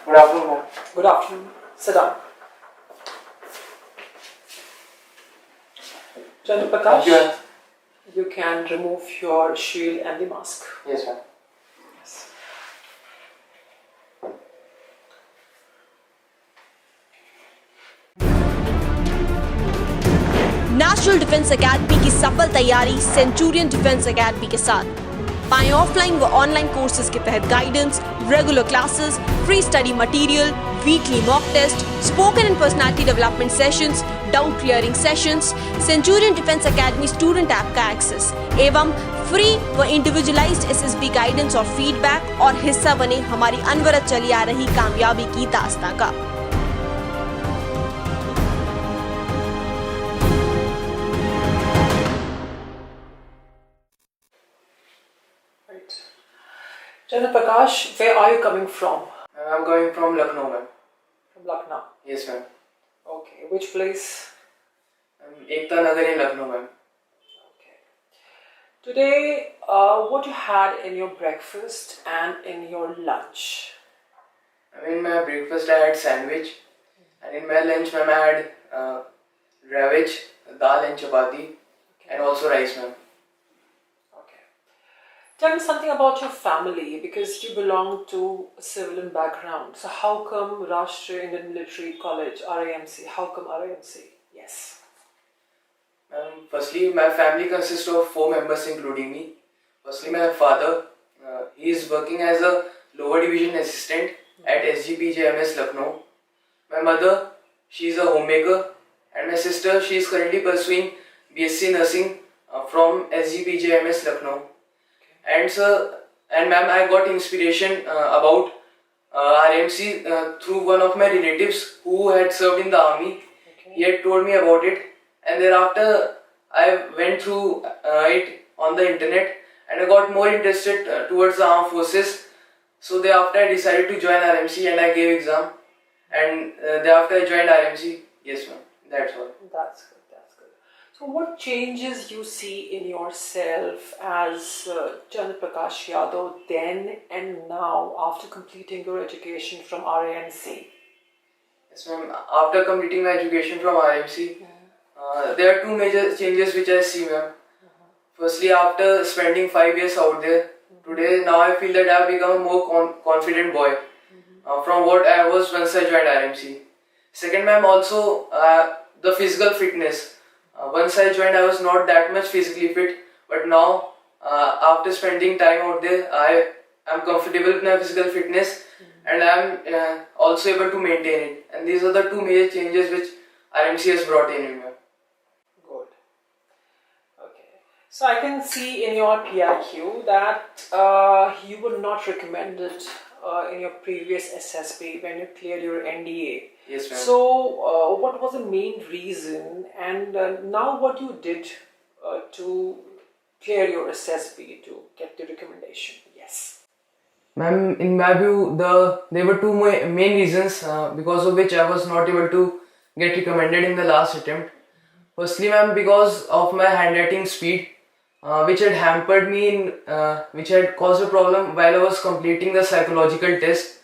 Good afternoon, ma'am. Good afternoon. Sit down. Chandra Prakash, Thank you, ma'am. you can remove your shield and the mask. Yes, ma'am. Yes. National defence academy की सफल तैयारी Centurion Defence academy के साथ पाएं offline व online courses के तहत guidance, regular classes, free study material, weekly mock test, spoken and personality development sessions, doubt clearing sessions, Centurion Defence Academy student app का एक्सेस एवं फ्री व इंडिविजुअलाइज्ड एसएसबी गाइडेंस और फीडबैक और हिस्सा बने हमारी अनवरत चली आ रही कामयाबी की दास्तां का। Chandra Prakash, where are you coming from? I'm coming from Lucknow, ma'am. From Lucknow. Yes, ma'am. Okay. Which place? Ekta Nagar in Lucknow, ma'am. Okay. Today, what you had in your breakfast and in your lunch? In my breakfast I had sandwich, and in my lunch, ma'am, I had ravage, dal and chapati, and also rice, ma'am. Okay. Tell me something about your family, because you belong to a civilian background. So how come Rashtriya Indian Military College, RIMC? How come RIMC? Yes. Firstly, my family consists of 4 members including me. Firstly, my father, he is working as a lower division assistant at SGPJMS Lucknow. My mother, she is a homemaker, and my sister, she is currently pursuing BSc Nursing from SGPJMS Lucknow. And sir, and ma'am, I got inspiration about RMC through one of my relatives who had served in the army. Okay. He had told me about it, and thereafter I went through it on the internet, and I got more interested towards the armed forces. So thereafter I decided to join RMC, and I gave exam, and thereafter I joined RMC. Yes, ma'am. That's all. That's good. That's good. So, what changes you see in yourself as Chandra Prakash Yadav then and now after completing your education from RIMC? Yes, ma'am. After completing my education from RMC, there are 2 major changes which I see, ma'am. Firstly, after spending 5 years out there, today now I feel that I have become a more confident boy from what I was once I joined RMC. Second, ma'am, also the physical fitness. Once I joined, I was not that much physically fit, but now after spending time out there, I am comfortable with my physical fitness, and I am also able to maintain it. And these are the 2 major changes which RMC has brought in me. Good. Okay. So I can see in your PIQ that you were not recommended in your previous SSB when you cleared your NDA. Yes, ma'am. So what was the main reason, and now what you did to clear your SSB to get the recommendation? Yes. Ma'am, in my view, there were 2 main reasons because of which I was not able to get recommended in the last attempt. Firstly, ma'am, because of my handwriting speed, which had hampered me which had caused a problem while I was completing the psychological test,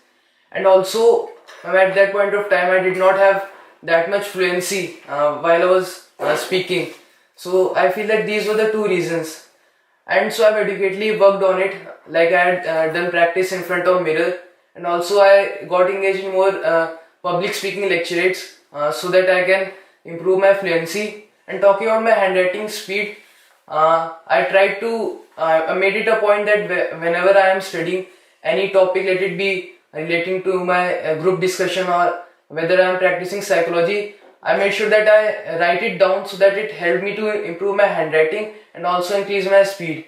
and also at that point of time I did not have that much fluency while I was speaking. So I feel that these were the 2 reasons, and so I've adequately worked on it. Like I had done practice in front of mirror, and also I got engaged in more public speaking lectures so that I can improve my fluency. And talking about my handwriting speed, I tried to I made it a point that whenever I am studying any topic, let it be relating to my group discussion or whether I am practicing psychology, I made sure that I write it down so that it helped me to improve my handwriting and also increase my speed.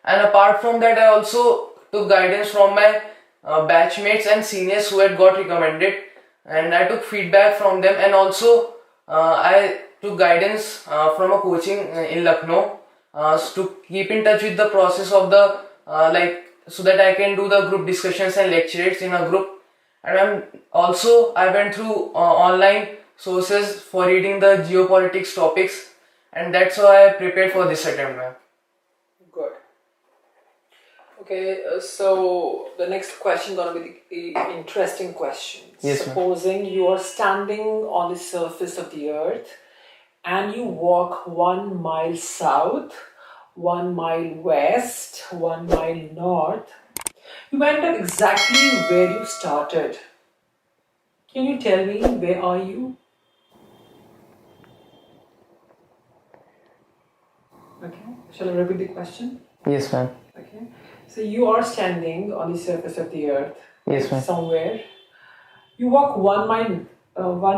And apart from that, I also took guidance from my batchmates and seniors who had got recommended, and I took feedback from them, and also I took guidance from a coaching in Lucknow to keep in touch with the process of the so that I can do the group discussions and lectures in a group. And also I went through online sources for reading the geopolitics topics, and that's how I prepared for this attempt, ma'am. Good. Okay, so the next question gonna be the interesting question. Yes, ma'am. Supposing you are standing on the surface of the earth and you walk 1 mile south, 1 mile west, 1 mile north, you end up exactly where you started. Can you tell me where are you? Okay, shall I repeat the question? Yes, ma'am. Okay, so you are standing on the surface of the earth, Yes, ma'am. somewhere. You walk 1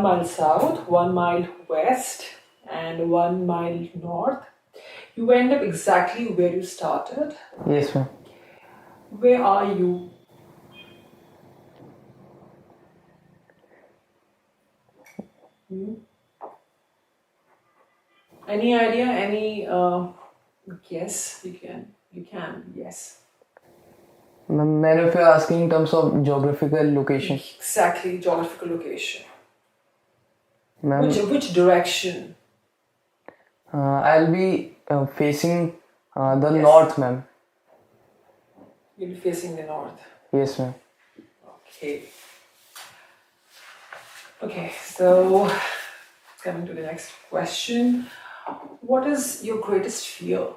mile south, 1 mile west, and 1 mile north. You end up exactly where you started. Yes, ma'am. Where are you? Hmm? Any idea? Any guess? You can. Yes. Ma'am, if you're asking in terms of geographical location, Exactly, geographical location. ma'am, Which direction? I'll be facing the Yes. north, ma'am. You'll be facing the north. Yes, ma'am. Okay. Okay, so coming to the next question. What is your greatest fear?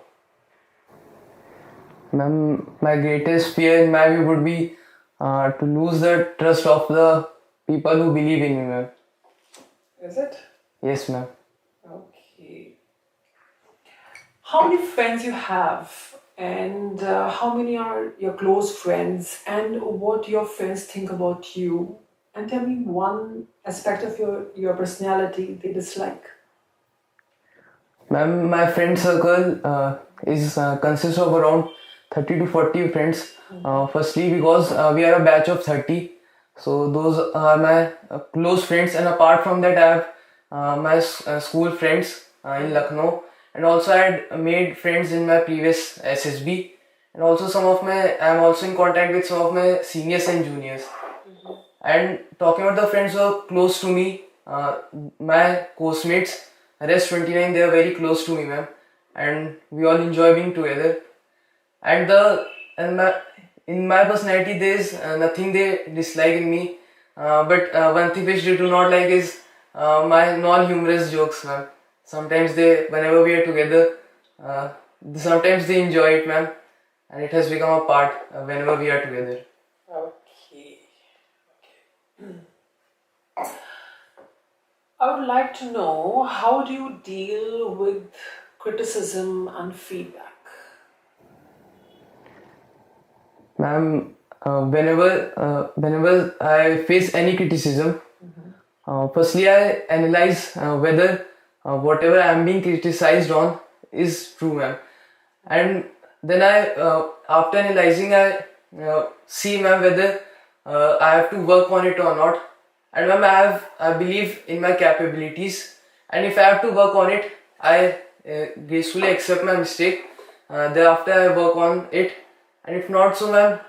Ma'am, my greatest fear in my view would be to lose the trust of the people who believe in me, ma'am. Is it? Yes, ma'am. Okay. How many friends you have, and how many are your close friends, and what your friends think about you? And tell me one aspect of your personality they dislike. Ma'am, my friend circle is consists of around 30 to 40 friends. Firstly, because we are a batch of 30, so those are my close friends. And apart from that, I have my school friends in Lucknow, and also I had made friends in my previous SSB. And also I am also in contact with some of my seniors and juniors. And talking about the friends who are close to me, my course-mates, rest 29, they are very close to me, ma'am, and we all enjoy being together. And in my personality, there is nothing they dislike in me. But one thing which they do not like is my non-humorous jokes, ma'am. Whenever we are together, sometimes they enjoy it, ma'am, and it has become a part whenever we are together. Okay. I would like to know, how do you deal with criticism and feedback? Ma'am, whenever I face any criticism, firstly I analyze whether whatever I am being criticized on is true, ma'am. And then after analyzing, I see, ma'am, whether I have to work on it or not. And ma'am, I believe in my capabilities, and if I have to work on it, I gracefully accept my mistake. Thereafter, I work on it, and if not so, ma'am,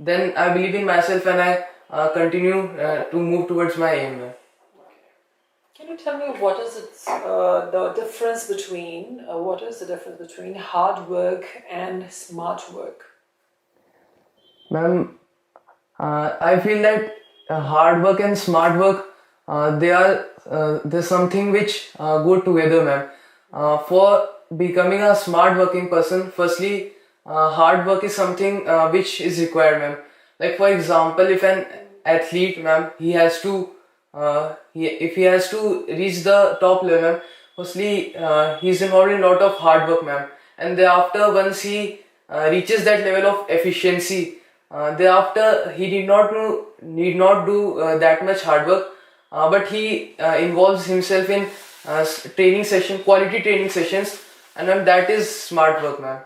then I believe in myself and I continue to move towards my aim, ma'am. Can you tell me what is the difference between hard work and smart work? Ma'am, I feel that hard work and smart work, there's something which go together, ma'am. For becoming a smart working person, firstly, hard work is something which is required, ma'am. Like for example, if an athlete, ma'am, if he has to reach the top level, ma'am, firstly, he's involved in a lot of hard work, ma'am. And thereafter, once he reaches that level of efficiency, thereafter he need not do that much hard work, but he involves himself in quality training sessions, and ma'am, that is smart work, ma'am.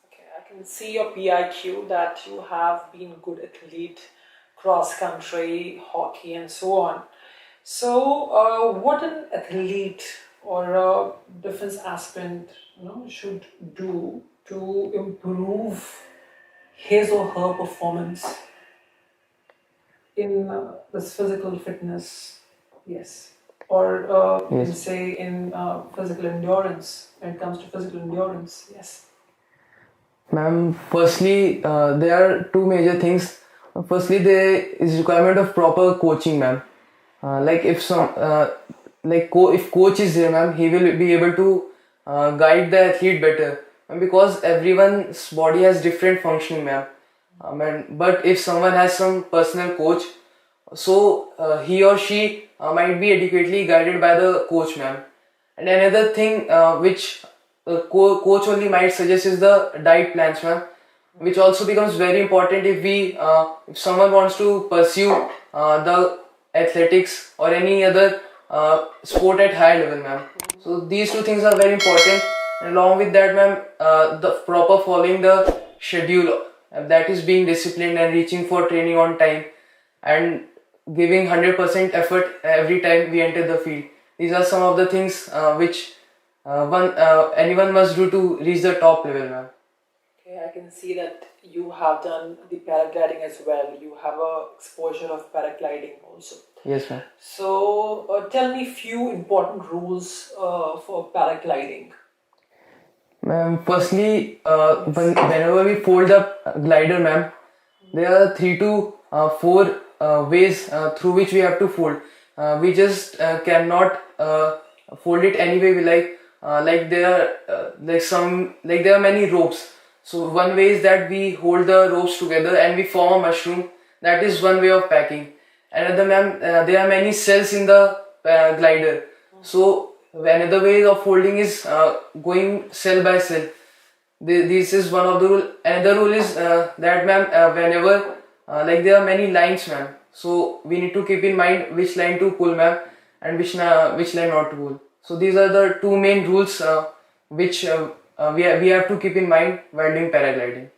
Okay, I can see your PIQ that you have been good athlete, cross country, hockey, and so on. So, what an athlete or a defense aspirant, should do to improve his or her performance in this physical fitness, yes, or you can Yes. say in physical endurance, when it comes to physical endurance, yes. Ma'am, firstly, there are two major things. Firstly, there is requirement of proper coaching, ma'am. Like if if coach is there, ma'am, he will be able to guide the athlete better. And because everyone's body has different functioning, ma'am. But if someone has some personal coach, so he or she might be adequately guided by the coach, ma'am. And another thing which coach only might suggest is the diet plans, ma'am, which also becomes very important if someone wants to pursue the athletics or any other sport at high level, ma'am. So these two things are very important. And along with that, ma'am, the proper following the schedule, that is being disciplined and reaching for training on time and giving 100% effort every time we enter the field. These are some of the things which anyone must do to reach the top level, ma'am. Okay, I can see that you have done the paragliding as well. You have a exposure of paragliding also. Yes, ma'am. So tell me few important rules for paragliding. Ma'am, firstly, whenever we fold up glider, ma'am, there are 3 to 4 ways through which we have to fold. We just cannot fold it any way we like. There are many ropes. So one way is that we hold the ropes together and we form a mushroom. That is one way of packing. Another, ma'am, there are many cells in the glider. So another way of folding is going cell by cell. This is one of the rule. Another rule is that, ma'am, whenever there are many lines, ma'am. So we need to keep in mind which line to pull, ma'am, and which line not to pull. So these are the two main rules which we have to keep in mind while doing paragliding.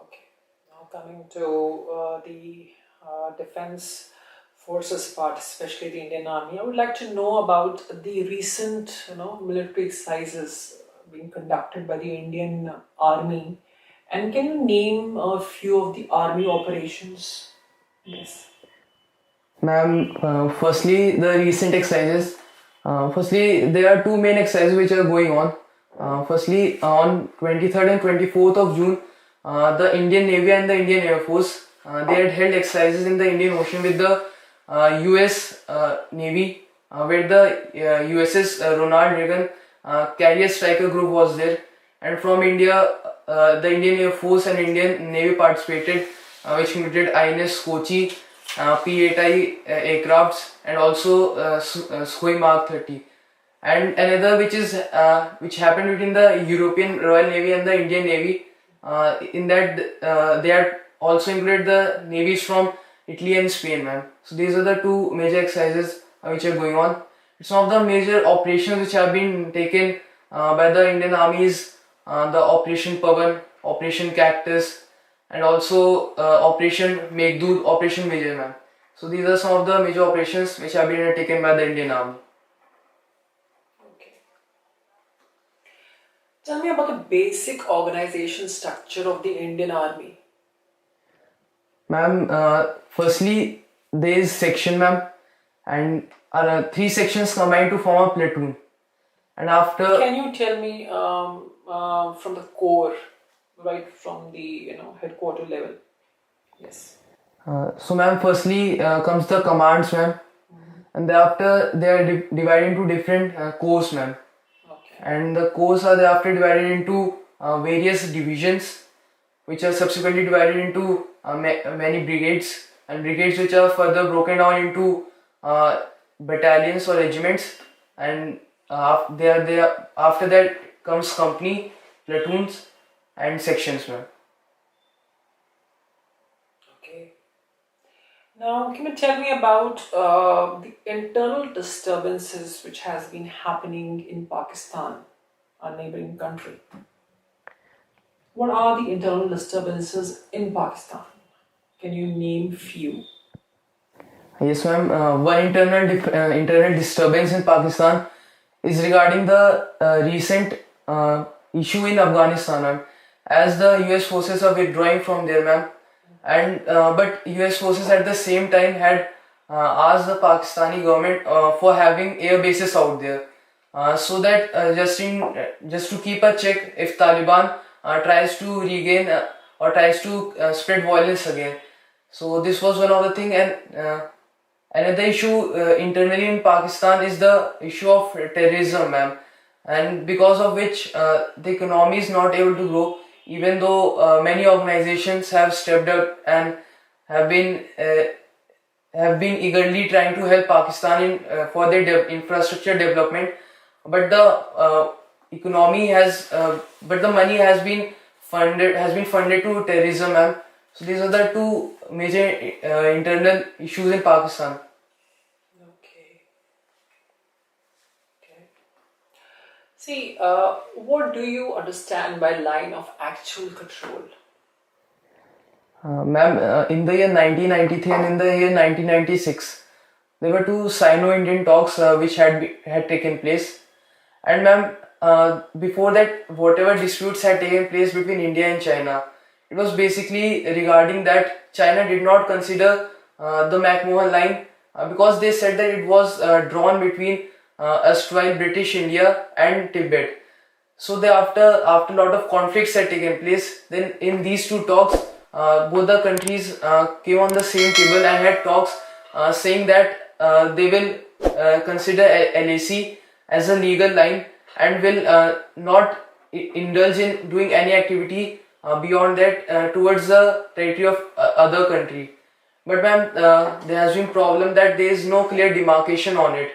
Okay. Now coming to the defense forces part, especially the Indian Army, I would like to know about the recent, military exercises being conducted by the Indian Army. And can you name a few of the Army operations? Yes. Ma'am, firstly, the recent exercises. Firstly, there are two main exercises which are going on. Firstly, on 23rd and 24th of June, the Indian Navy and the Indian Air Force, they had held exercises in the Indian Ocean with the US Navy, where the USS Ronald Reagan carrier striker group was there. And from India, the Indian Air Force and Indian Navy participated, which included INS Kochi, P-8I aircrafts, and also Sukhoi Mark 30. And another which happened between the European Royal Navy and the Indian Navy, in that they had also included the navies from Italy and Spain, ma'am. So these are the two major exercises which are going on. Some of the major operations which have been taken by the Indian Army is the Operation Pavan, Operation Cactus, and also Operation Meghdoot, Operation Vijay, ma'am. So these are some of the major operations which have been undertaken by the Indian Army. Okay. Tell me about the basic organization structure of the Indian Army. Ma'am, firstly, there is section, ma'am, and 3 sections combined to form a platoon. And after, can you tell me from the core, right from the headquarter level? Yes. So, ma'am, firstly comes the commands, ma'am, and thereafter they are divided into different corps, ma'am. Okay. And the corps are thereafter divided into various divisions, which are subsequently divided into many brigades, and brigades which are further broken down into battalions or regiments, and after that comes company, platoons, and sections, ma'am. Okay. Now, can you tell me about the internal disturbances which has been happening in Pakistan, our neighboring country? What are the internal disturbances in Pakistan? Can you name few? Yes, ma'am. One internal disturbance in Pakistan is regarding the recent issue in Afghanistan, ma'am. As the US forces are withdrawing from there, ma'am, and but US forces at the same time had asked the Pakistani government for having air bases out there, so that just to keep a check if Taliban tries to regain or tries to spread violence again. So this was one of the thing, and another issue internally in Pakistan is the issue of terrorism, ma'am, and because of which the economy is not able to grow, even though many organizations have stepped up and have been eagerly trying to help Pakistan in for their infrastructure development, but the economy has but the money has been funded to terrorism, ma'am. So these are the two major internal issues in Pakistan. Okay. Okay. See, what do you understand by line of actual control? Ma'am, in the year 1993 and in the year 1996, there were two Sino-Indian talks which had taken place. And ma'am, before that, whatever disputes had taken place between India and China, it was basically regarding that China did not consider the McMahon line because they said that it was drawn between erstwhile British India and Tibet. So after a lot of conflicts had taken place, then in these two talks, both the countries came on the same table and had talks saying that they will consider LAC as a legal line and will not indulge in doing any activity beyond that towards the territory of other country. But ma'am, there has been problem that there is no clear demarcation on it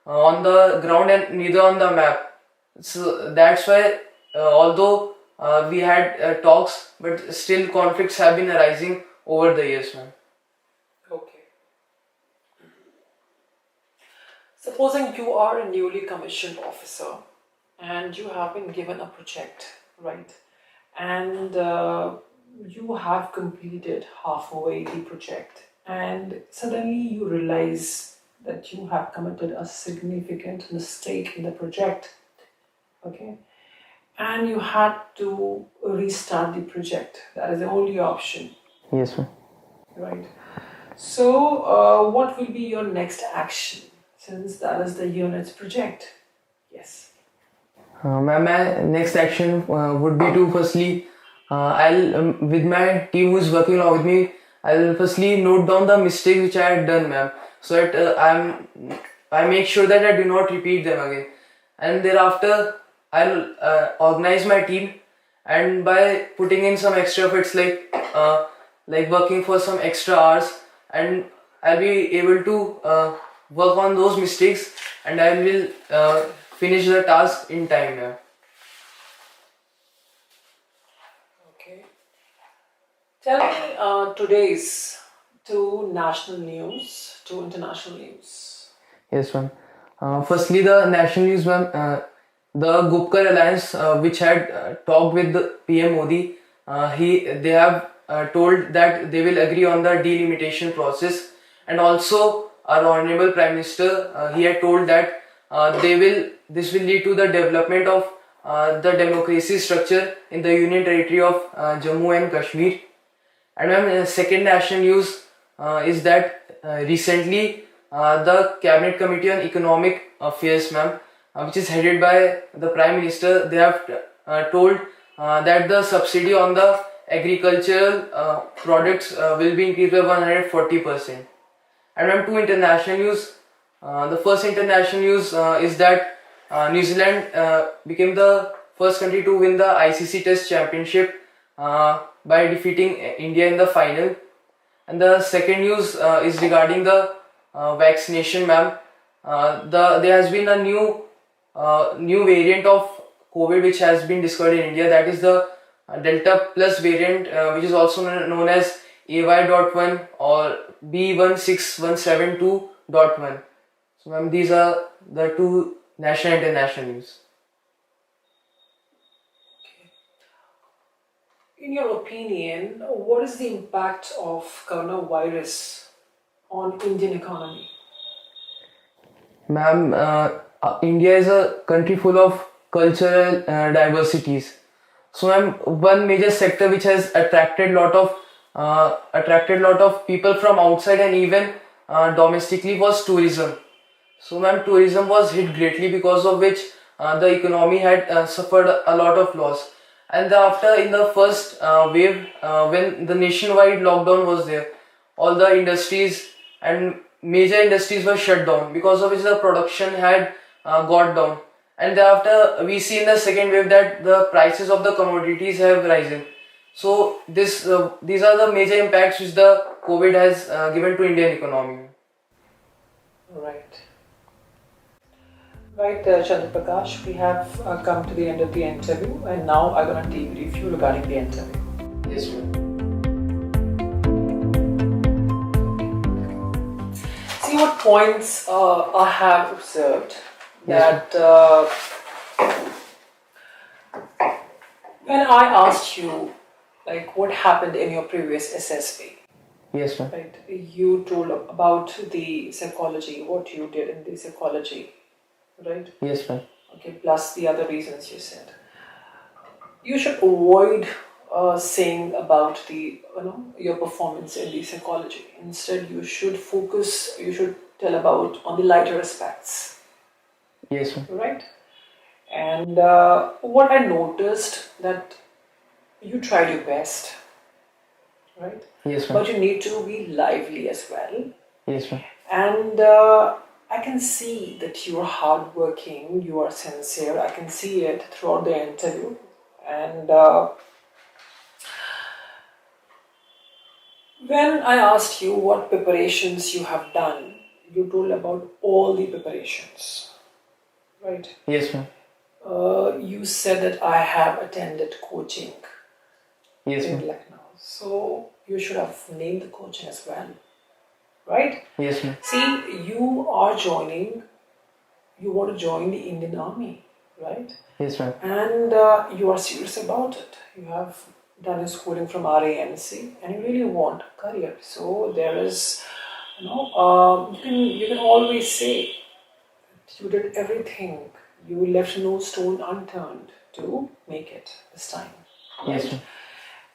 on the ground and neither on the map. So that's why although we had talks, but still conflicts have been arising over the years, ma'am. Okay. Supposing you are a newly commissioned officer and you have been given a project, right? And you have completed halfway the project, and suddenly you realize that you have committed a significant mistake in the project, okay? And you had to restart the project. That is the only option, Yes, ma'am. right? So, what will be your next action since that is the unit's project? Yes. My next action would be to firstly, I'll with my team who is working along with me, I'll firstly note down the mistakes which I had done, ma'am, so that I make sure that I do not repeat them again. And thereafter, I'll organize my team, and by putting in some extra efforts like working for some extra hours, and I'll be able to work on those mistakes, and I will finish the task in time, ma'am. Okay. Tell me today's two national news, two international news. Yes, ma'am. Firstly, the national news, ma'am. The Gupkar Alliance, which had talked with the PM Modi, they have told that they will agree on the delimitation process, and also our Honorable Prime Minister, he had told that this will lead to the development of the democracy structure in the Union Territory of Jammu and Kashmir. And ma'am, second national news is that recently the Cabinet Committee on Economic Affairs, ma'am, which is headed by the Prime Minister, they have told that the subsidy on the agricultural products will be increased by 140%. And ma'am, two international news. The first international news is that New Zealand became the first country to win the ICC Test Championship by defeating India in the final. And the second news is regarding the vaccination, ma'am. There has been a new variant of COVID which has been discovered in India. That is the Delta Plus variant, which is also known as AY.1 or B16172.1. So, ma'am, these are the two national and international news. In your opinion, what is the impact of coronavirus on Indian economy? Ma'am, India is a country full of cultural diversities. So, ma'am, one major sector which has attracted lot of people from outside and even domestically was tourism. So, ma'am, tourism was hit greatly, because of which the economy had suffered a lot of loss. And after in the first wave, when the nationwide lockdown was there, all the industries and major industries were shut down, because of which the production had got down. And thereafter we see in the second wave that the prices of the commodities have risen. So these are the major impacts which the COVID has given to Indian economy. Right. Right, Chandra Prakash, we have come to the end of the interview, and now I'm going to debrief you regarding the interview. Yes, ma'am. See what points I have observed that when I asked you like what happened in your previous SSB, Yes, ma'am. right? You told about the psychology, what you did in the psychology, right? Yes, ma'am. Okay, plus the other reasons you said. You should avoid saying about the your performance in the psychology. Instead, you should focus. You should tell about on the lighter aspects. Yes, ma'am. Right. And what I noticed that you tried your best. Right. Yes, ma'am. But you need to be lively as well. Yes, ma'am. And I can see that you are hardworking, you are sincere. I can see it throughout the interview. And when I asked you what preparations you have done, you told about all the preparations, right? Yes, ma'am. You said that I have attended coaching Yes, in ma'am. Lucknow. So you should have named the coaching as well, right? Yes, ma'am. See, you want to join the Indian Army, right? Yes, ma'am. And you are serious about it. You have done your schooling from RANC and you really want a career. So there is, you can always say that you did everything. You left no stone unturned to make it this time. Yes, ma'am.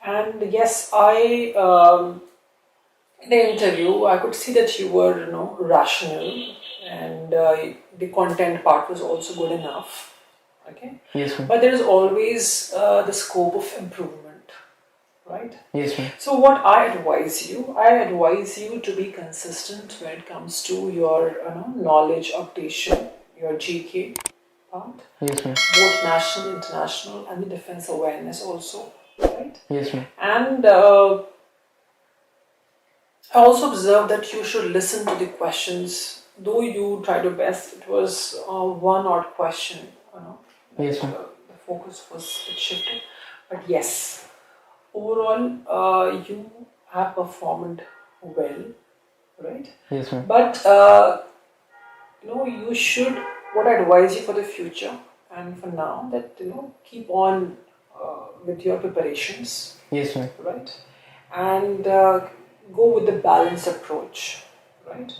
And yes, in the interview, I could see that you were, rational, and the content part was also good enough. Okay. Yes, ma'am. But there is always the scope of improvement, right? Yes, ma'am. So what I advise you to be consistent when it comes to your knowledge updation, your GK part, Yes, ma'am. both national, international, and the defense awareness also, right? Yes, ma'am. And I also observed that you should listen to the questions. Though you tried your best, it was one odd question. Yes, ma'am. The focus was a bit shifted. But yes, overall, you have performed well, right? Yes, ma'am. But you should. What I advise you for the future and for now, that keep on with your preparations, Yes, ma'am. right? And go with the balanced approach, right?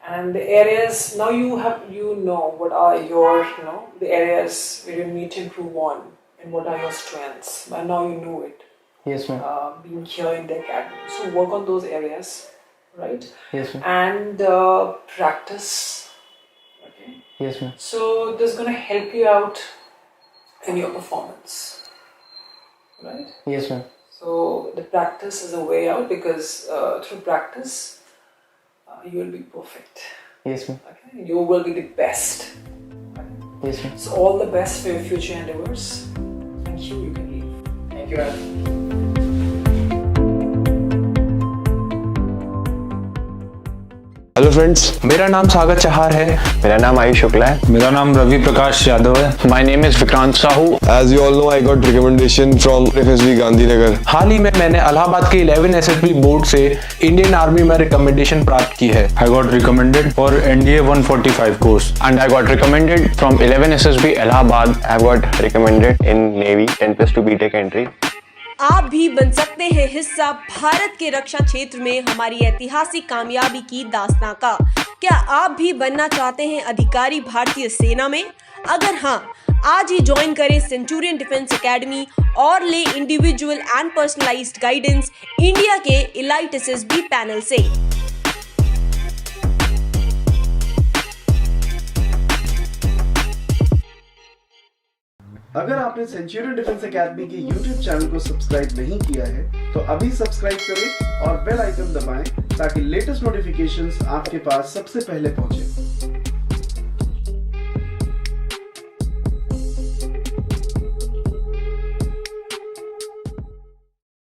And the areas now you know what are your the areas where you need to improve on and what are your strengths. But now you know it. Yes, ma'am. Being here in the academy, so work on those areas, right? Yes, ma'am. And practice. Okay. Yes, ma'am. So this is going to help you out in your performance, right? Yes, ma'am. So the practice is a way out, because through practice you will be perfect. Yes, ma'am. Okay, you will be the best. Yes, ma'am. So all the best for your future endeavors. Thank you. You can leave. Thank you, ma'am. Hello friends, मेरा नाम सागर चहार है। मेरा नाम आयुष शुक्ला है। मेरा नाम रवि प्रकाश यादव है। My name is Vikrant Sahu. As you all know, I got recommendation from FSB Gandhinagar. हाल ही में मैंने इलाहाबाद के 11 SSB बोर्ड से इंडियन आर्मी में रिकमेंडेशन प्राप्त की है। I got recommended for NDA 145 course and I got recommended from 11 SSB Allahabad. I got recommended in Navy 10+2 BTech entry। आप भी बन सकते हैं हिस्सा भारत के रक्षा क्षेत्र में हमारी ऐतिहासिक कामयाबी की दास्तां का। क्या आप भी बनना चाहते हैं अधिकारी भारतीय सेना में? अगर हाँ, आज ही ज्वाइन करें सेंचुरियन डिफेंस एकेडमी और ले individual and personalised guidance India के इलाइट SSB पैनल से। अगर आपने सेंचुरियन डिफेंस एकेडमी के यूट्यूब चैनल को सब्सक्राइब नहीं किया है तो अभी सब्सक्राइब करें और बेल आइकन दबाएं ताकि लेटेस्ट नोटिफिकेशंस आपके पास सबसे पहले पहुंचे।